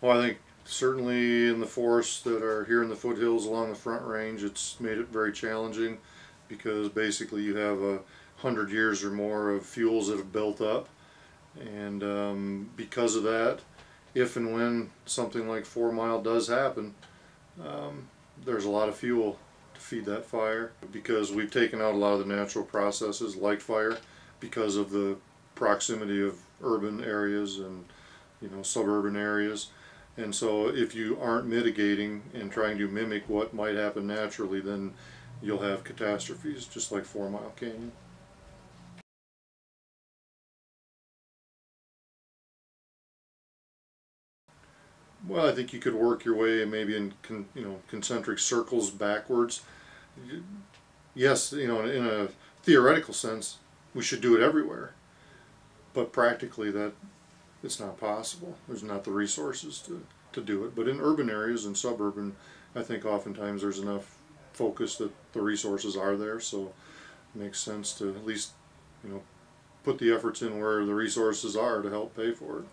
Well, I think certainly in the forests that are here in the foothills along the Front Range, it's made it very challenging because basically you have 100 years or more of fuels that have built up, and because of that, if and when something like 4 Mile does happen, there's a lot of fuel to feed that fire, because we've taken out a lot of the natural processes like fire because of the proximity of urban areas and suburban areas. And so if you aren't mitigating and trying to mimic what might happen naturally, then you'll have catastrophes just like 4 Mile Canyon. Well, I think you could work your way maybe in concentric circles backwards. Yes, in a theoretical sense, we should do it everywhere, but practically it's not possible. There's not the resources to do it. But in urban areas and suburban, I think oftentimes there's enough focus that the resources are there, so it makes sense to at least put the efforts in where the resources are to help pay for it.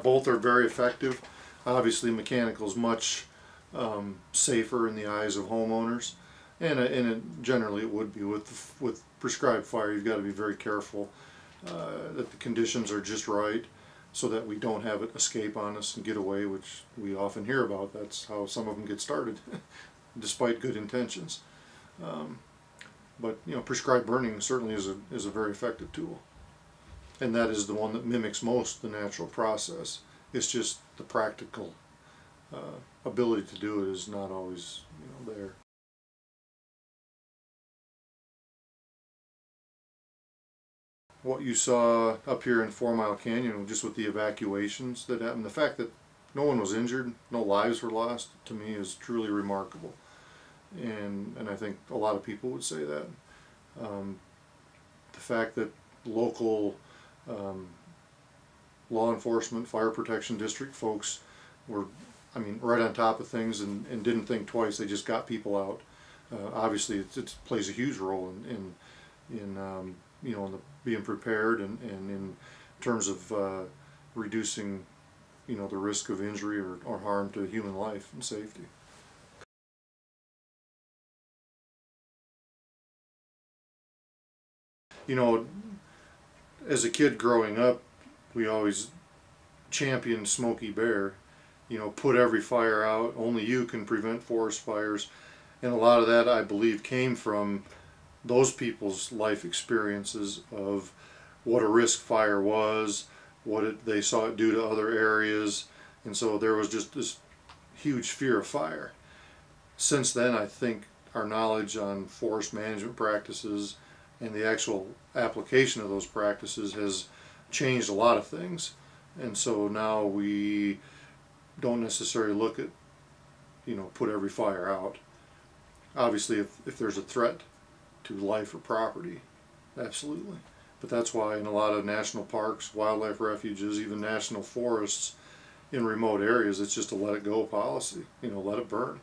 Both are very effective. Obviously, mechanical is much safer in the eyes of homeowners, and generally it would be with prescribed fire. You've got to be very careful that the conditions are just right, so that we don't have it escape on us and get away, which we often hear about. That's how some of them get started, despite good intentions. But prescribed burning certainly is a very effective tool. And that is the one that mimics most the natural process. It's just the practical ability to do it is not always there. What you saw up here in 4 Mile Canyon, just with the evacuations that happened, the fact that no one was injured, no lives were lost, to me is truly remarkable. And I think a lot of people would say that. The fact that local law enforcement, fire protection district folks were, right on top of things and didn't think twice. They just got people out. Obviously, it plays a huge role in being prepared and in terms of reducing the risk of injury or harm to human life and safety. As a kid growing up, we always championed Smokey Bear. Put every fire out. Only you can prevent forest fires. And a lot of that, I believe, came from those people's life experiences of what a risk fire was, they saw it do to other areas, and so there was just this huge fear of fire. Since then, I think our knowledge on forest management practices and the actual application of those practices has changed a lot of things, and so now we don't necessarily look at put every fire out. Obviously, if there's a threat to life or property, absolutely. But that's why in a lot of national parks, wildlife refuges, even national forests in remote areas, it's just a let it go policy. Let it burn.